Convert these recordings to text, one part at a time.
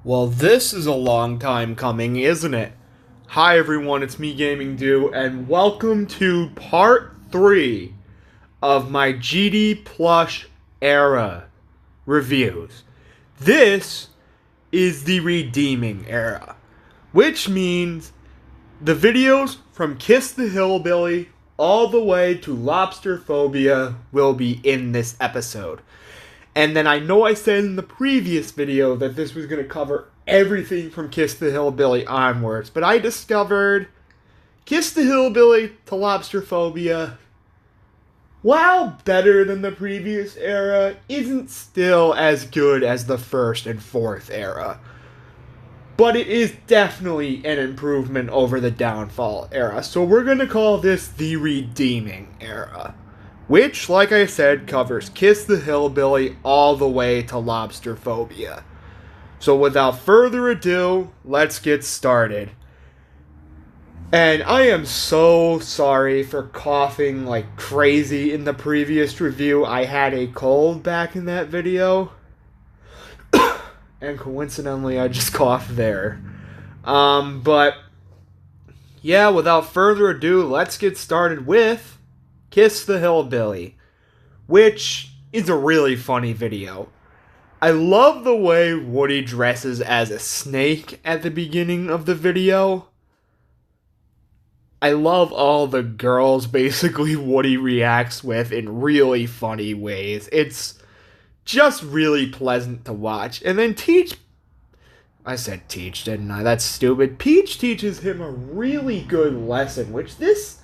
Well, this is a long time coming, isn't it? Hi everyone, it's me Gaming Do, and welcome to part 3 of my GD Plush era reviews. This is the redeeming era, which means the videos from Kiss the Hillbilly all the way to Lobsterphobia will be in this episode. And then I know I said in the previous video that this was going to cover everything from Kiss the Hillbilly onwards, but I discovered Kiss the Hillbilly to Lobsterphobia, while better than the previous era, isn't still as good as the first and fourth era. But it is definitely an improvement over the Downfall era, so we're going to call this the Redeeming era. Which, like I said, covers Kiss the Hillbilly all the way to Lobsterphobia. So without further ado, let's get started. And I am so sorry for coughing like crazy in the previous review. I had a cold back in that video. And coincidentally, I just coughed there. But yeah, without further ado, let's get started with Kiss the Hillbilly, which is a really funny video. I love the way Woody dresses as a snake at the beginning of the video. I love all the girls basically Woody reacts with in really funny ways. It's just really pleasant to watch. And then I said Teach, didn't I? That's stupid. Peach teaches him a really good lesson, which this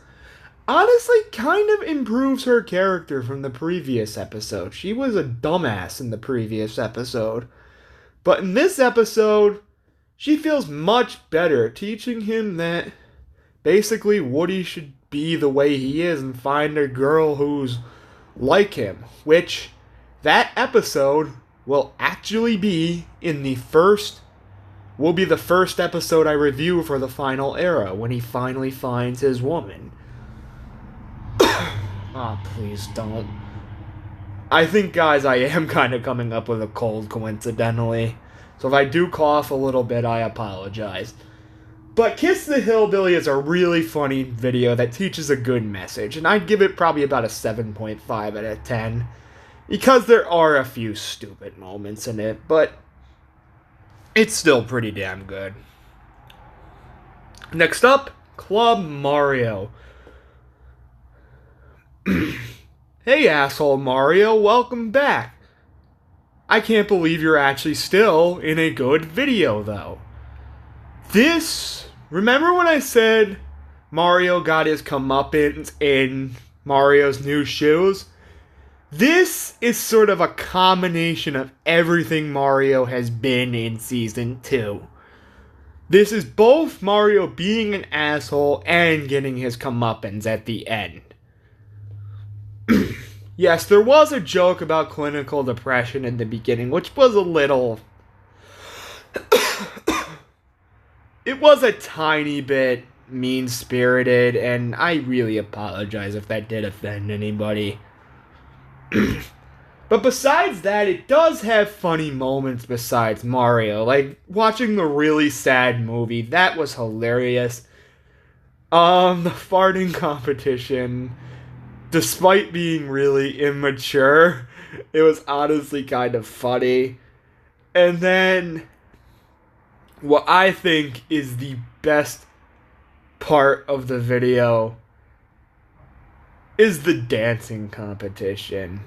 honestly kind of improves her character from the previous episode. She was a dumbass in the previous episode. But in this episode, she feels much better, teaching him that basically Woody should be the way he is and find a girl who's like him. Which, that episode will actually be the first episode I review for the final era, when he finally finds his woman. Ah, oh, please don't. I think, guys, I am kind of coming up with a cold, coincidentally. So if I do cough a little bit, I apologize. But Kiss the Hillbilly is a really funny video that teaches a good message, and I'd give it probably about a 7.5 out of 10. Because there are a few stupid moments in it, but it's still pretty damn good. Next up, Club Mario. Hey asshole Mario, welcome back. I can't believe you're actually still in a good video though. Remember when I said Mario got his comeuppance in Mario's new shoes? This is sort of a combination of everything Mario has been in Season 2. This is both Mario being an asshole and getting his comeuppance at the end. Yes, there was a joke about clinical depression in the beginning, which was a little... It was a tiny bit mean-spirited, and I really apologize if that did offend anybody. But besides that, it does have funny moments besides Mario. Like, watching the really sad movie, that was hilarious. The farting competition, despite being really immature, it was honestly kind of funny. And then, what I think is the best part of the video is the dancing competition.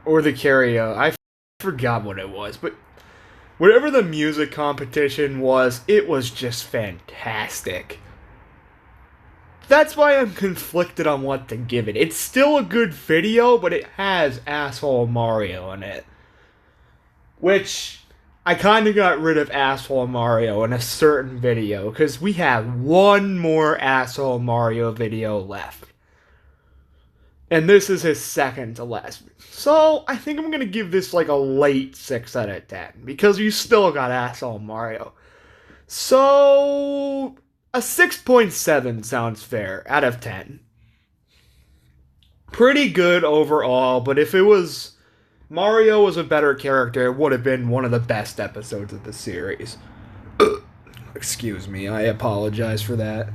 Or the karaoke. I forgot what it was, but whatever the music competition was, it was just fantastic. That's why I'm conflicted on what to give it. It's still a good video, but it has asshole Mario in it. Which, I kind of got rid of asshole Mario in a certain video, because we have one more asshole Mario video left. And this is his second to last. So, I think I'm going to give this like a late 6 out of 10. Because you still got asshole Mario. So, a 6.7 sounds fair out of 10. Pretty good overall, but if it was Mario was a better character, it would have been one of the best episodes of the series. Excuse me, I apologize for that.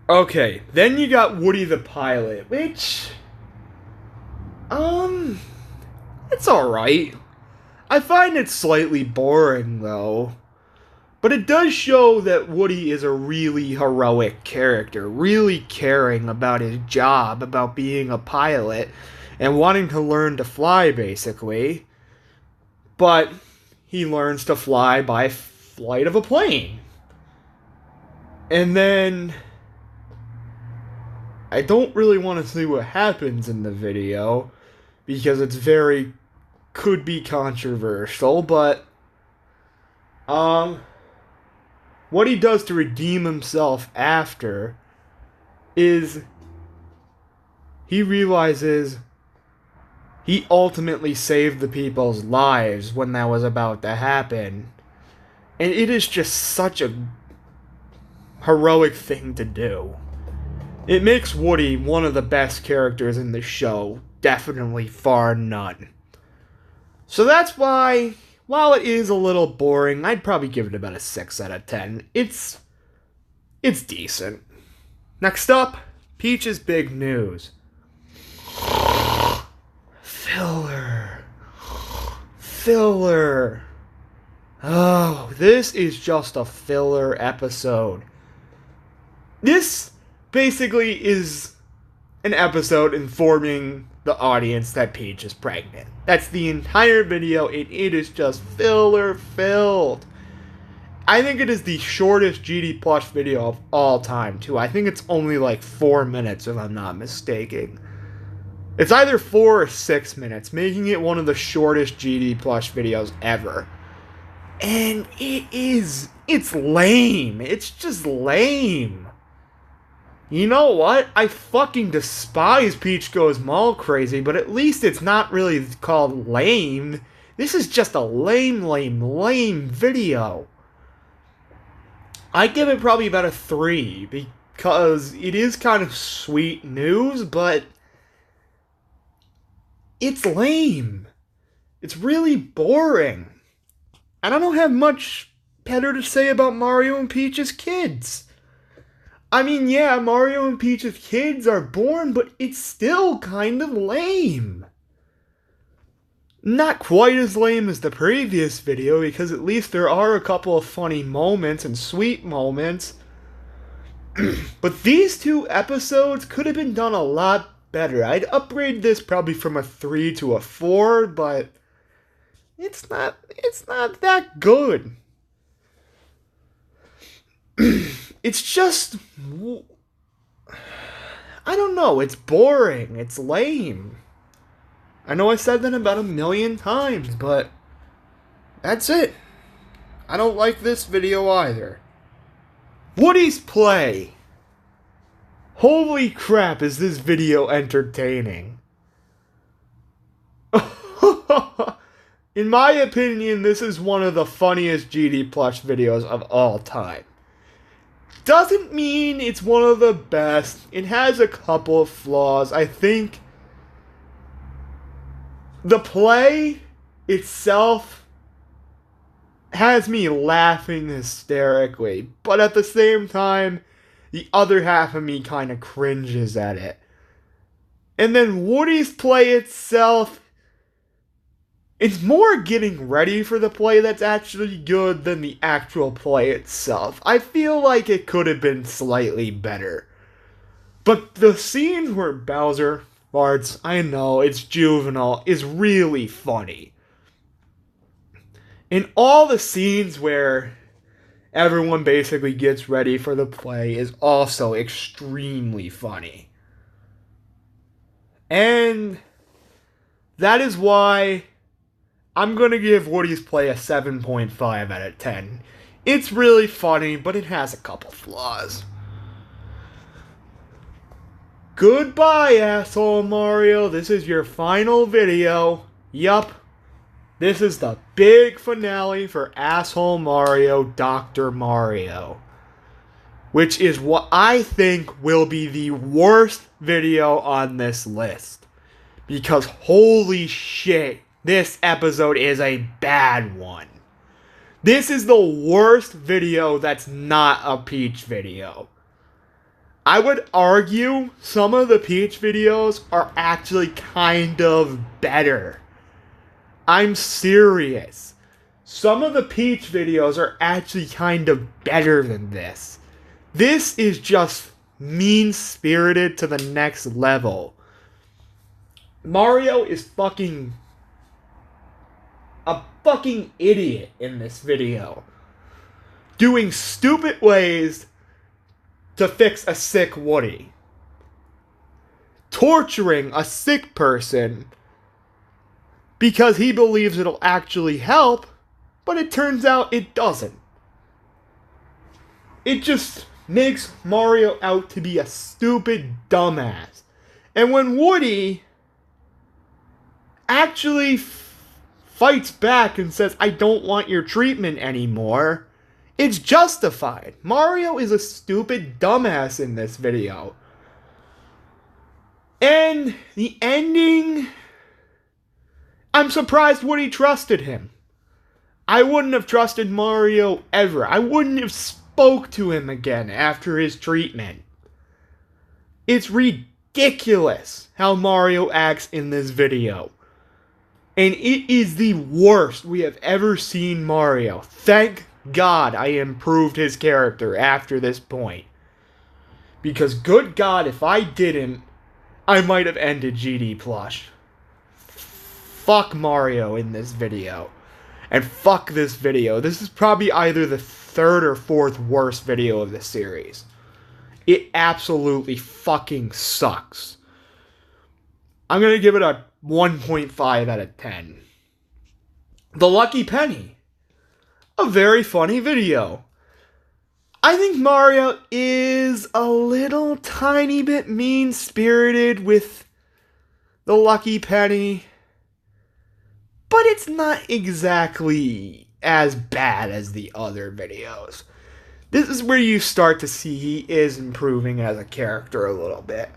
Okay, then you got Woody the Pilot, which... it's alright. I find it slightly boring, though. But it does show that Woody is a really heroic character, really caring about his job, about being a pilot, and wanting to learn to fly, basically. But he learns to fly by flight of a plane. And then... I don't really want to see what happens in the video, because it's could be controversial, but... what he does to redeem himself after is he realizes he ultimately saved the people's lives when that was about to happen. And it is just such a heroic thing to do. It makes Woody one of the best characters in the show, definitely far none. So that's why, while it is a little boring, I'd probably give it about a 6 out of 10. It's decent. Next up, Peach's big news. Filler. Oh, this is just a filler episode. This basically is an episode informing the audience that Peach is pregnant. That's the entire video, and it is just filler filled. I think it is the shortest GD Plush video of all time, too. I think it's only like 4 minutes, if I'm not mistaken. It's either 4 or 6 minutes, making it one of the shortest GD Plush videos ever. And it's lame. It's just lame. You know what? I fucking despise Peach Goes Mall Crazy, but at least it's not really called lame. This is just a lame video. I give it probably about a 3, because it is kind of sweet news, but it's lame. It's really boring. And I don't have much better to say about Mario and Peach's kids. I mean, yeah, Mario and Peach's kids are born, but it's still kind of lame. Not quite as lame as the previous video, because at least there are a couple of funny moments and sweet moments. But these 2 episodes could have been done a lot better. I'd upgrade this probably from a 3 to a 4, but it's not that good. It's just, I don't know, it's boring, it's lame. I know I said that about 1,000,000 times, but that's it. I don't like this video either. Woody's play. Holy crap, is this video entertaining. In my opinion, this is one of the funniest GD Plush videos of all time. Doesn't mean it's one of the best. It has a couple of flaws. I think the play itself has me laughing hysterically, but at the same time, the other half of me kind of cringes at it. And then Woody's play itself, it's more getting ready for the play that's actually good than the actual play itself. I feel like it could have been slightly better. But the scene where Bowser farts, I know, it's juvenile, is really funny. And all the scenes where everyone basically gets ready for the play is also extremely funny. And that is why I'm going to give Woody's play a 7.5 out of 10. It's really funny, but it has a couple flaws. Goodbye, asshole Mario. This is your final video. Yup. This is the big finale for Asshole Mario, Dr. Mario. Which is what I think will be the worst video on this list. Because holy shit, this episode is a bad one. This is the worst video that's not a Peach video. I would argue some of the Peach videos are actually kind of better. I'm serious. Some of the Peach videos are actually kind of better than this. This is just mean-spirited to the next level. Mario is a fucking idiot in this video. Doing stupid ways to fix a sick Woody. Torturing a sick person because he believes it'll actually help, but it turns out it doesn't. It just makes Mario out to be a stupid dumbass. And when Woody actually fights back and says, I don't want your treatment anymore, it's justified. Mario is a stupid dumbass in this video. And the ending, I'm surprised Woody trusted him. I wouldn't have trusted Mario ever. I wouldn't have spoke to him again after his treatment. It's ridiculous how Mario acts in this video. And it is the worst we have ever seen Mario. Thank God I improved his character after this point. Because good God, if I didn't, I might have ended GD Plush. Fuck Mario in this video. And fuck this video. This is probably either the third or fourth worst video of the series. It absolutely fucking sucks. I'm gonna give it a 1.5 out of 10. The Lucky Penny. A very funny video. I think Mario is a little tiny bit mean-spirited with the Lucky Penny, but it's not exactly as bad as the other videos. This is where you start to see he is improving as a character a little bit.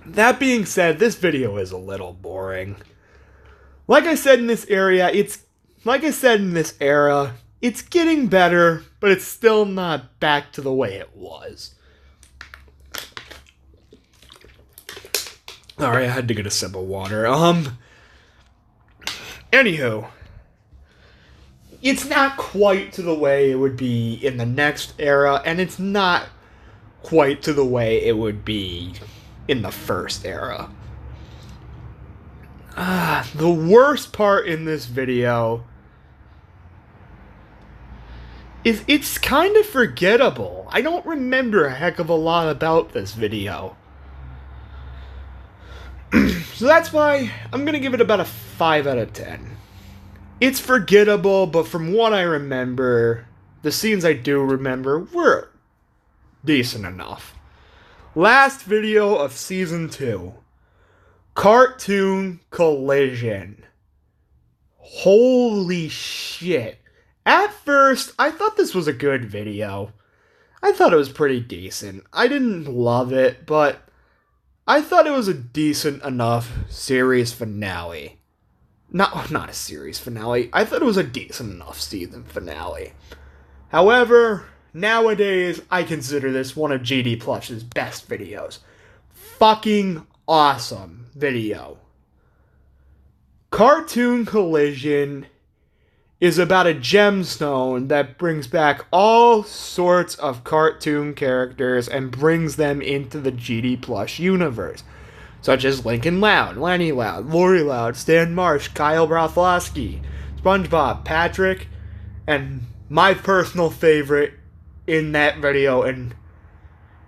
That being said, this video is a little boring. Like I said in this era, it's getting better, but it's still not back to the way it was. Alright, I had to get a sip of water. Anywho, it's not quite to the way it would be in the next era, and it's not quite to the way it would be in the first era. The worst part in this video is it's kind of forgettable. I don't remember a heck of a lot about this video. So that's why I'm going to give it about a 5 out of 10. It's forgettable, but from what I remember, the scenes I do remember were decent enough. Last video of Season 2. Cartoon Collision. Holy shit. At first, I thought this was a good video. I thought it was pretty decent. I didn't love it, but I thought it was a decent enough series finale. Not a series finale. I thought it was a decent enough season finale. However, nowadays, I consider this one of GD Plush's best videos. Fucking awesome video. Cartoon Collision is about a gemstone that brings back all sorts of cartoon characters and brings them into the GD Plush universe, such as Lincoln Loud, Lenny Loud, Lori Loud, Stan Marsh, Kyle Broflovsky, SpongeBob, Patrick, and my personal favorite in that video, and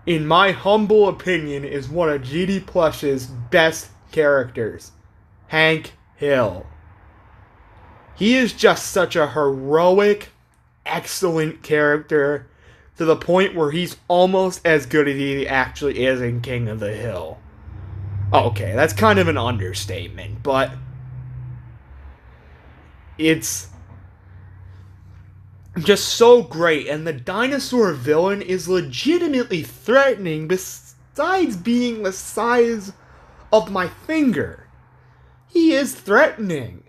in my humble opinion, is one of GD Plush's best characters, Hank Hill. He is just such a heroic, excellent character to the point where he's almost as good as he actually is in King of the Hill. Okay, that's kind of an understatement, but it's just so great, and the dinosaur villain is legitimately threatening besides being the size of my finger. He is threatening.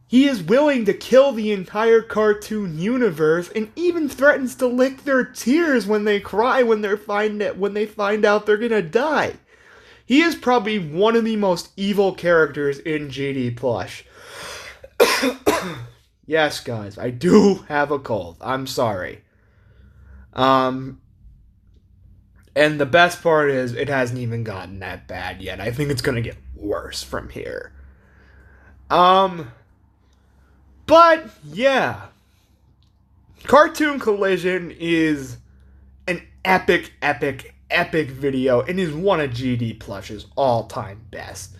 He is willing to kill the entire cartoon universe and even threatens to lick their tears when they cry when they find out they're gonna die. He is probably one of the most evil characters in GD Plush. Yes, guys, I do have a cold. I'm sorry. And the best part is, it hasn't even gotten that bad yet. I think it's gonna get worse from here. But, yeah. Cartoon Collision is an epic video and is one of GD Plush's all-time best.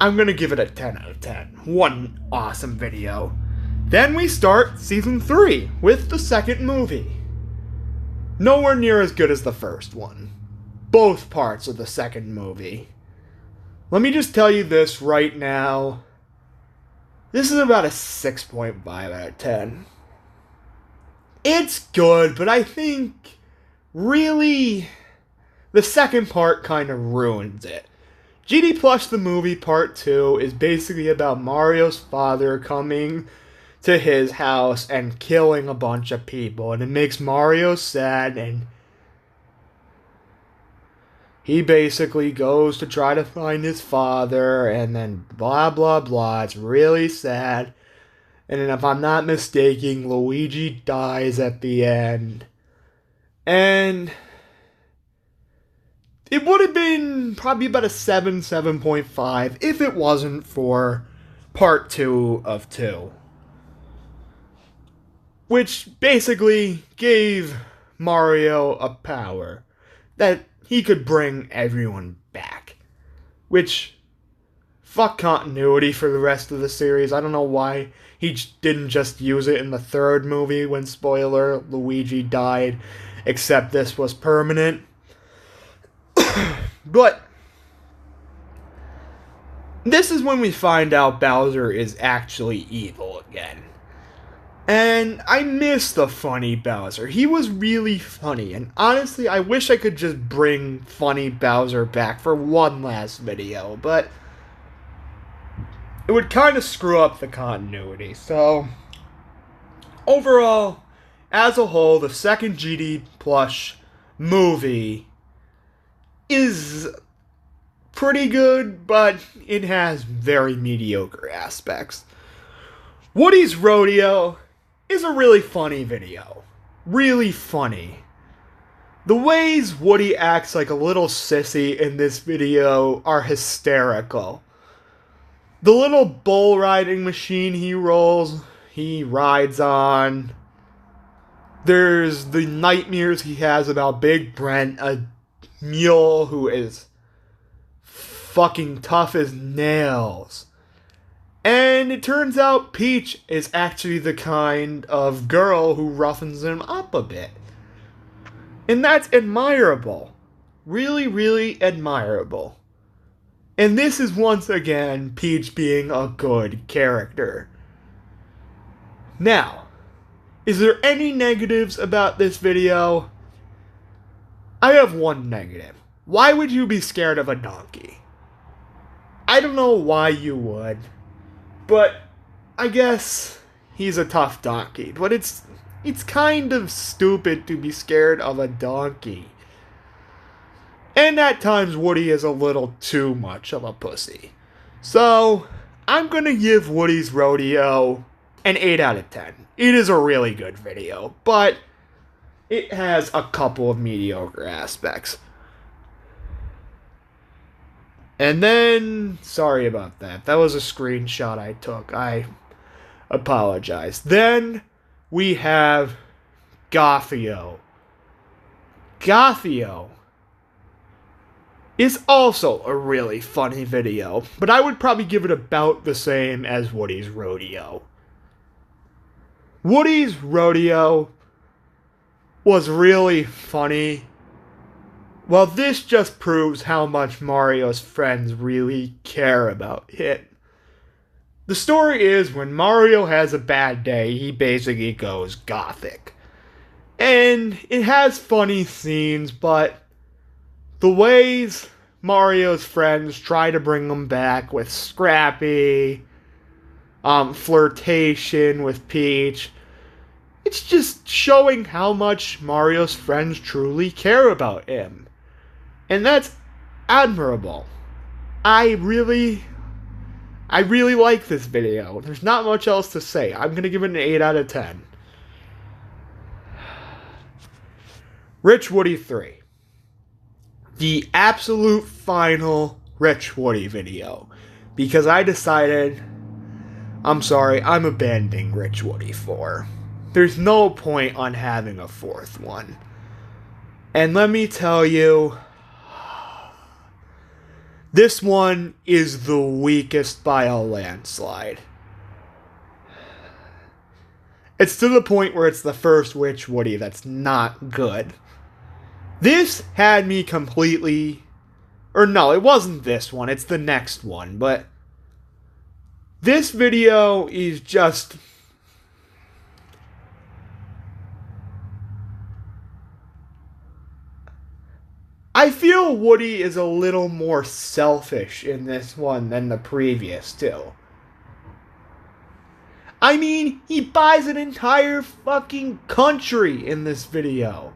I'm gonna give it a 10 out of 10. One awesome video. Then we start Season 3 with the second movie. Nowhere near as good as the first one. Both parts of the second movie. Let me just tell you this right now. This is about a 6.5 out of 10. It's good, but I think, really, the second part kind of ruins it. GD Plush the Movie Part 2 is basically about Mario's father coming to his house and killing a bunch of people, and it makes Mario sad, and he basically goes to try to find his father, and then blah blah blah. It's really sad. And then if I'm not mistaken, Luigi dies at the end. And it would have been probably about a 7.5 if it wasn't for Part 2 of 2. Which basically gave Mario a power that he could bring everyone back. Which, fuck continuity for the rest of the series. I don't know why he didn't just use it in the third movie when, spoiler, Luigi died. Except this was permanent. But this is when we find out Bowser is actually evil again. And I miss the funny Bowser. He was really funny. And honestly, I wish I could just bring funny Bowser back for one last video. But it would kind of screw up the continuity. So, overall, as a whole, the second GD Plush movie is pretty good, but it has very mediocre aspects. Woody's Rodeo is a really funny video. Really funny. The ways Woody acts like a little sissy in this video are hysterical. The little bull riding machine he rides on. There's the nightmares he has about Big Brent, a mule who is fucking tough as nails. And it turns out Peach is actually the kind of girl who roughens him up a bit. And that's admirable. Really, really admirable. And this is once again Peach being a good character. Now, is there any negatives about this video? I have one negative. Why would you be scared of a donkey? I don't know why you would. But I guess he's a tough donkey. But it's kind of stupid to be scared of a donkey. And at times Woody is a little too much of a pussy. So I'm going to give Woody's Rodeo an 8 out of 10. It is a really good video, but it has a couple of mediocre aspects. And then, sorry about that. That was a screenshot I took. I apologize. Then we have Goffe. Goffe is also a really funny video, but I would probably give it about the same as Woody's Rodeo. Woody's Rodeo was really funny. Well, this just proves how much Mario's friends really care about him. The story is, when Mario has a bad day, he basically goes gothic. And it has funny scenes, but the ways Mario's friends try to bring him back with Scrappy, flirtation with Peach. It's just showing how much Mario's friends truly care about him. And that's admirable. I really like this video. There's not much else to say. I'm going to give it an 8 out of 10. Rich Woody 3. The absolute final Rich Woody video. Because I decided, I'm sorry, I'm abandoning Rich Woody 4. There's no point on having a fourth one. And let me tell you, this one is the weakest by a landslide. It's to the point where it's the first Rich Woody that's not good. This had me completely... Or no, it wasn't this one, it's the next one, but... This video is just... I feel Woody is a little more selfish in this one than the previous two. I mean, he buys an entire fucking country in this video.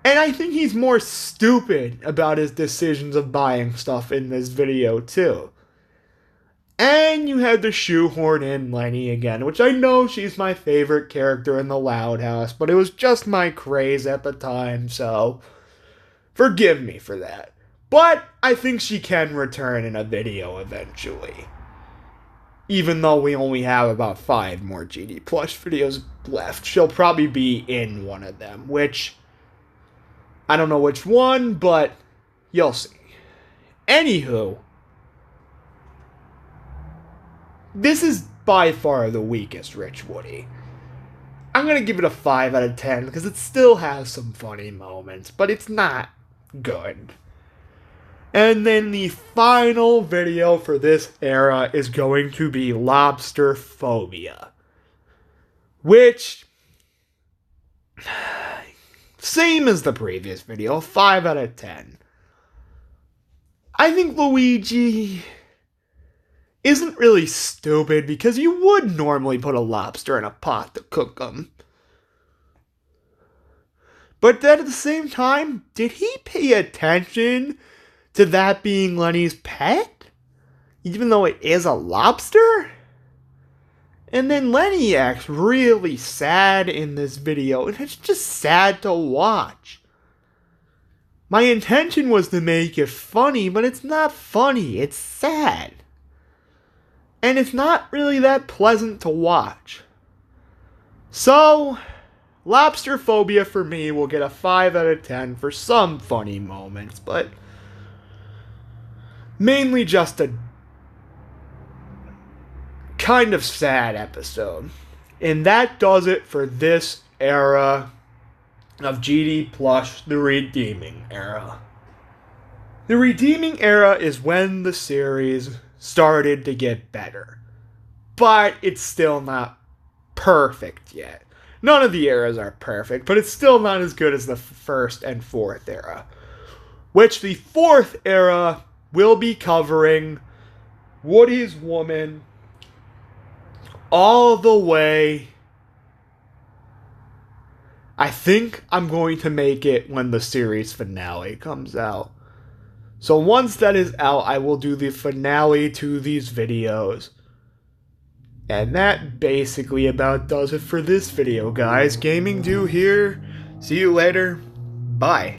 And I think he's more stupid about his decisions of buying stuff in this video too. And you had to shoehorn in Lenny again, which I know she's my favorite character in the Loud House, but it was just my craze at the time, so... Forgive me for that. But I think she can return in a video eventually. Even though we only have about 5 more GD Plush videos left. She'll probably be in one of them. Which, I don't know which one, but you'll see. Anywho, this is by far the weakest Rich Woody. I'm going to give it a 5 out of 10 because it still has some funny moments, but it's not good. And then the final video for this era is going to be Lobsterphobia. Which, same as the previous video, 5 out of 10. I think Luigi isn't really stupid because you would normally put a lobster in a pot to cook them. But then at the same time, did he pay attention to that being Lenny's pet? Even though it is a lobster? And then Lenny acts really sad in this video, and it's just sad to watch. My intention was to make it funny, but it's not funny, it's sad. And it's not really that pleasant to watch. So... Lobsterphobia for me will get a 5 out of 10 for some funny moments, but mainly just a kind of sad episode. And that does it for this era of GD Plush, the Redeeming Era. The Redeeming Era is when the series started to get better, but it's still not perfect yet. None of the eras are perfect, but it's still not as good as the first and fourth era. Which the fourth era will be covering Woody's Woman all the way. I think I'm going to make it when the series finale comes out. So once that is out, I will do the finale to these videos. And that basically about does it for this video, guys. Gaming Do here. See you later. Bye.